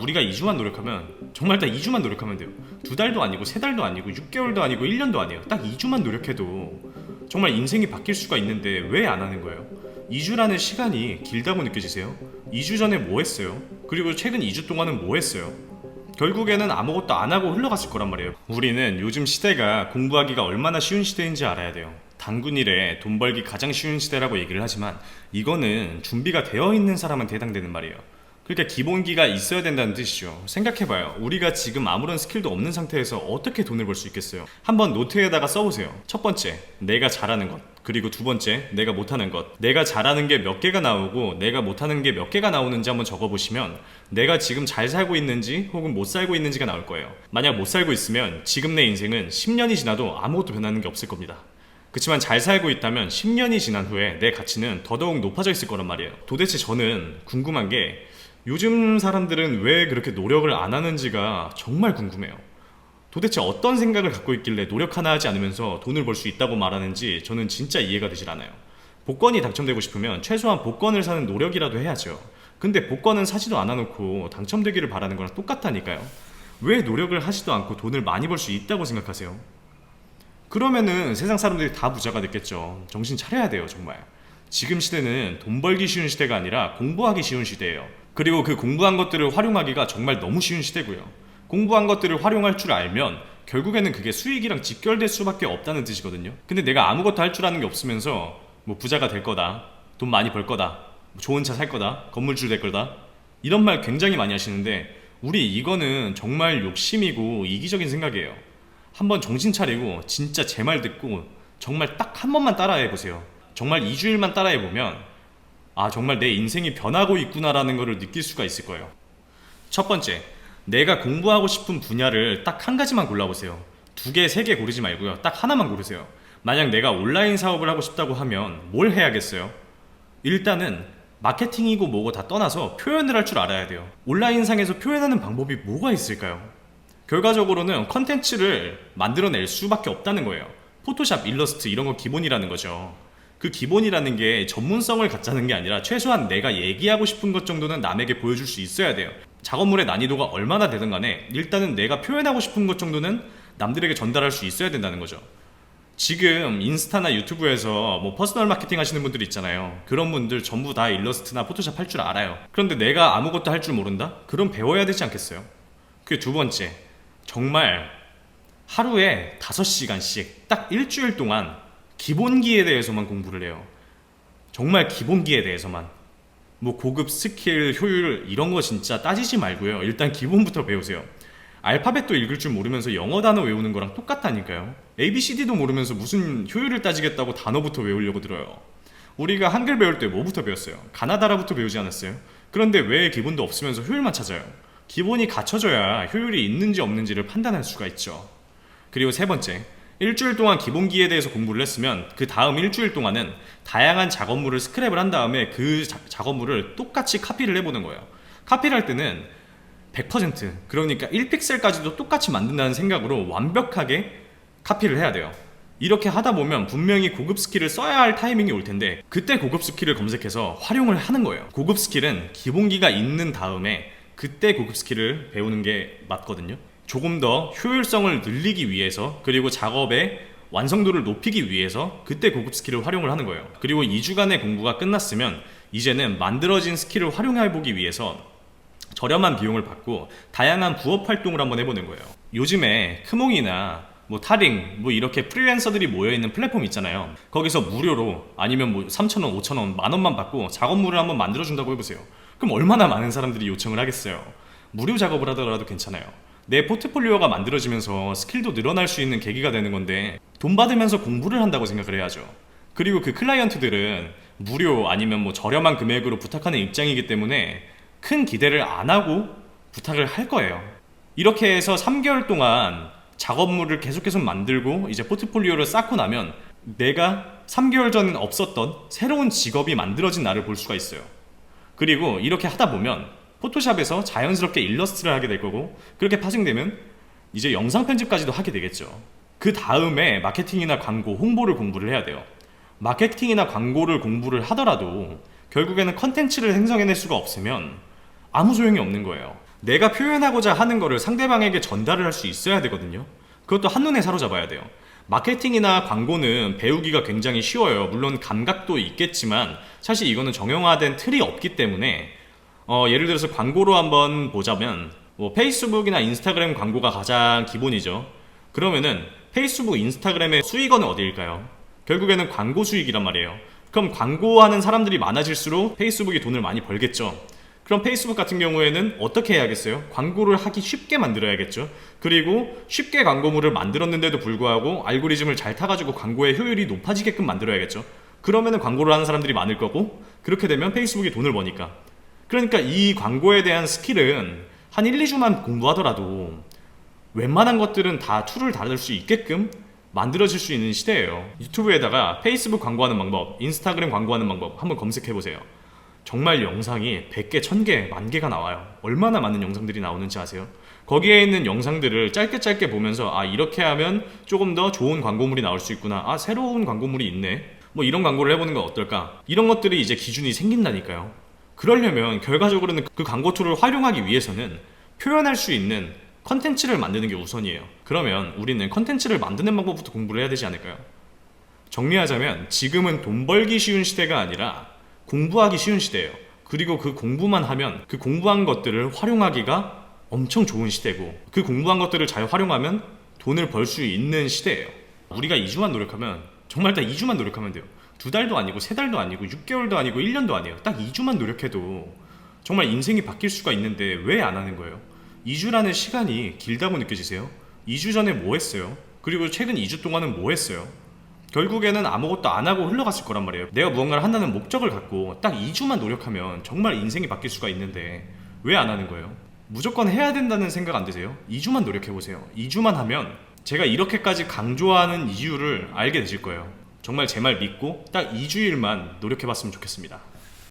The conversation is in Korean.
우리가 2주만 노력하면, 정말 딱 2주만 노력하면 돼요. 2달도 아니고 3달도 아니고 6개월도 아니고 1년도 아니에요. 딱 2주만 노력해도 정말 인생이 바뀔 수가 있는데 왜 안 하는 거예요? 2주라는 시간이 길다고 느껴지세요? 2주 전에 뭐 했어요? 그리고 최근 2주 동안은 뭐 했어요? 결국에는 아무것도 안 하고 흘러갔을 거란 말이에요. 우리는 요즘 시대가 공부하기가 얼마나 쉬운 시대인지 알아야 돼요. 단군 일에 돈 벌기 가장 쉬운 시대라고 얘기를 하지만 이거는 준비가 되어 있는 사람한테 해당되는 말이에요. 그러니까 기본기가 있어야 된다는 뜻이죠. 생각해봐요. 우리가 지금 아무런 스킬도 없는 상태에서 어떻게 돈을 벌 수 있겠어요? 한번 노트에다가 써보세요. 첫 번째, 내가 잘하는 것. 그리고 두 번째, 내가 못하는 것. 내가 잘하는 게 몇 개가 나오고 내가 못하는 게 몇 개가 나오는지 한번 적어보시면 내가 지금 잘 살고 있는지 혹은 못 살고 있는지가 나올 거예요. 만약 못 살고 있으면 지금 내 인생은 10년이 지나도 아무것도 변하는 게 없을 겁니다. 그렇지만 잘 살고 있다면 10년이 지난 후에 내 가치는 더더욱 높아져 있을 거란 말이에요. 도대체 저는 궁금한 게 요즘 사람들은 왜 그렇게 노력을 안 하는지가 정말 궁금해요. 도대체 어떤 생각을 갖고 있길래 노력 하나 하지 않으면서 돈을 벌 수 있다고 말하는지 저는 진짜 이해가 되질 않아요. 복권이 당첨되고 싶으면 최소한 복권을 사는 노력이라도 해야죠. 근데 복권은 사지도 않아놓고 당첨되기를 바라는 거랑 똑같다니까요. 왜 노력을 하지도 않고 돈을 많이 벌 수 있다고 생각하세요? 그러면은 세상 사람들이 다 부자가 됐겠죠. 정신 차려야 돼요, 정말. 지금 시대는 돈 벌기 쉬운 시대가 아니라 공부하기 쉬운 시대예요. 그리고 그 공부한 것들을 활용하기가 정말 너무 쉬운 시대고요. 공부한 것들을 활용할 줄 알면 결국에는 그게 수익이랑 직결될 수밖에 없다는 뜻이거든요. 근데 내가 아무것도 할 줄 아는 게 없으면서 뭐 부자가 될 거다, 돈 많이 벌 거다, 좋은 차 살 거다, 건물주 될 거다, 이런 말 굉장히 많이 하시는데 우리 이거는 정말 욕심이고 이기적인 생각이에요. 한번 정신 차리고 진짜 제 말 듣고 정말 딱 한 번만 따라해 보세요. 정말 2주일만 따라해 보면 아, 정말 내 인생이 변하고 있구나라는 것을 느낄 수가 있을 거예요. 첫 번째, 내가 공부하고 싶은 분야를 딱 한 가지만 골라보세요. 2개, 3개 고르지 말고요. 딱 하나만 고르세요. 만약 내가 온라인 사업을 하고 싶다고 하면 뭘 해야겠어요? 일단은 마케팅이고 뭐고 다 떠나서 표현을 할 줄 알아야 돼요. 온라인상에서 표현하는 방법이 뭐가 있을까요? 결과적으로는 컨텐츠를 만들어낼 수밖에 없다는 거예요. 포토샵, 일러스트 이런 거 기본이라는 거죠. 그 기본이라는 게 전문성을 갖자는 게 아니라 최소한 내가 얘기하고 싶은 것 정도는 남에게 보여줄 수 있어야 돼요. 작업물의 난이도가 얼마나 되든 간에 일단은 내가 표현하고 싶은 것 정도는 남들에게 전달할 수 있어야 된다는 거죠. 지금 인스타나 유튜브에서 뭐 퍼스널 마케팅 하시는 분들 있잖아요. 그런 분들 전부 다 일러스트나 포토샵 할 줄 알아요. 그런데 내가 아무것도 할 줄 모른다? 그럼 배워야 되지 않겠어요? 그 두 번째, 정말 하루에 5시간씩 딱 일주일 동안 기본기에 대해서만 공부를 해요. 정말 기본기에 대해서만. 뭐 고급 스킬, 효율 이런 거 진짜 따지지 말고요. 일단 기본부터 배우세요. 알파벳도 읽을 줄 모르면서 영어 단어 외우는 거랑 똑같다니까요. ABCD도 모르면서 무슨 효율을 따지겠다고 단어부터 외우려고 들어요. 우리가 한글 배울 때 뭐부터 배웠어요? 가나다라부터 배우지 않았어요? 그런데 왜 기본도 없으면서 효율만 찾아요? 기본이 갖춰져야 효율이 있는지 없는지를 판단할 수가 있죠. 그리고 세 번째, 일주일 동안 기본기에 대해서 공부를 했으면 그 다음 일주일 동안은 다양한 작업물을 스크랩을 한 다음에 그 작업물을 똑같이 카피를 해보는 거예요. 카피를 할 때는 100% 그러니까 1픽셀까지도 똑같이 만든다는 생각으로 완벽하게 카피를 해야 돼요. 이렇게 하다 보면 분명히 고급 스킬을 써야 할 타이밍이 올 텐데 그때 고급 스킬을 검색해서 활용을 하는 거예요. 고급 스킬은 기본기가 있는 다음에 그때 고급 스킬을 배우는 게 맞거든요. 조금 더 효율성을 늘리기 위해서 그리고 작업의 완성도를 높이기 위해서 그때 고급 스킬을 활용을 하는 거예요. 그리고 2주간의 공부가 끝났으면 이제는 만들어진 스킬을 활용해보기 위해서 저렴한 비용을 받고 다양한 부업 활동을 한번 해보는 거예요. 요즘에 크몽이나 뭐 타링 뭐 이렇게 프리랜서들이 모여있는 플랫폼 있잖아요. 거기서 무료로 아니면 뭐 3,000원, 5,000원, 만원만 받고 작업물을 한번 만들어준다고 해보세요. 그럼 얼마나 많은 사람들이 요청을 하겠어요. 무료 작업을 하더라도 괜찮아요. 내 포트폴리오가 만들어지면서 스킬도 늘어날 수 있는 계기가 되는 건데 돈 받으면서 공부를 한다고 생각을 해야죠. 그리고 그 클라이언트들은 무료 아니면 뭐 저렴한 금액으로 부탁하는 입장이기 때문에 큰 기대를 안 하고 부탁을 할 거예요. 이렇게 해서 3개월 동안 작업물을 계속해서 만들고 이제 포트폴리오를 쌓고 나면 내가 3개월 전엔 없었던 새로운 직업이 만들어진 나를 볼 수가 있어요. 그리고 이렇게 하다 보면 포토샵에서 자연스럽게 일러스트를 하게 될 거고 그렇게 파생되면 이제 영상 편집까지도 하게 되겠죠. 그 다음에 마케팅이나 광고, 홍보를 공부를 해야 돼요. 마케팅이나 광고를 공부를 하더라도 결국에는 컨텐츠를 생성해낼 수가 없으면 아무 소용이 없는 거예요. 내가 표현하고자 하는 거를 상대방에게 전달을 할 수 있어야 되거든요. 그것도 한눈에 사로잡아야 돼요. 마케팅이나 광고는 배우기가 굉장히 쉬워요. 물론 감각도 있겠지만 사실 이거는 정형화된 틀이 없기 때문에 예를 들어서 광고로 한번 보자면 뭐 페이스북이나 인스타그램 광고가 가장 기본이죠. 그러면은 페이스북, 인스타그램의 수익원은 어디일까요? 결국에는 광고 수익이란 말이에요. 그럼 광고하는 사람들이 많아질수록 페이스북이 돈을 많이 벌겠죠. 그럼 페이스북 같은 경우에는 어떻게 해야겠어요? 광고를 하기 쉽게 만들어야겠죠. 그리고 쉽게 광고물을 만들었는데도 불구하고 알고리즘을 잘 타가지고 광고의 효율이 높아지게끔 만들어야겠죠. 그러면은 광고를 하는 사람들이 많을 거고, 그렇게 되면 페이스북이 돈을 버니까. 그러니까 이 광고에 대한 스킬은 한 1, 2주만 공부하더라도 웬만한 것들은 다 툴을 다룰 수 있게끔 만들어질 수 있는 시대예요. 유튜브에다가 페이스북 광고하는 방법, 인스타그램 광고하는 방법 한번 검색해보세요. 정말 영상이 100개, 1000개, 10,000개가 나와요. 얼마나 많은 영상들이 나오는지 아세요? 거기에 있는 영상들을 짧게 보면서 이렇게 하면 조금 더 좋은 광고물이 나올 수 있구나, 새로운 광고물이 있네, 뭐 이런 광고를 해보는 건 어떨까, 이런 것들이 이제 기준이 생긴다니까요. 그러려면 결과적으로는 그 광고 툴을 활용하기 위해서는 표현할 수 있는 컨텐츠를 만드는 게 우선이에요. 그러면 우리는 컨텐츠를 만드는 방법부터 공부를 해야 되지 않을까요? 정리하자면 지금은 돈 벌기 쉬운 시대가 아니라 공부하기 쉬운 시대예요. 그리고 그 공부만 하면 그 공부한 것들을 활용하기가 엄청 좋은 시대고, 그 공부한 것들을 잘 활용하면 돈을 벌 수 있는 시대예요. 우리가 2주만 노력하면, 정말 딱 2주만 노력하면 돼요. 2달도 아니고 3달도 아니고 6개월도 아니고 1년도 아니에요. 딱 2주만 노력해도 정말 인생이 바뀔 수가 있는데 왜 안 하는 거예요? 2주라는 시간이 길다고 느껴지세요? 2주 전에 뭐 했어요? 그리고 최근 2주 동안은 뭐 했어요? 결국에는 아무것도 안 하고 흘러갔을 거란 말이에요. 내가 무언가를 한다는 목적을 갖고 딱 2주만 노력하면 정말 인생이 바뀔 수가 있는데 왜 안 하는 거예요? 무조건 해야 된다는 생각 안 드세요? 2주만 노력해보세요. 2주만 하면 제가 이렇게까지 강조하는 이유를 알게 되실 거예요. 정말 제 말 믿고 딱 2주일만 노력해봤으면 좋겠습니다.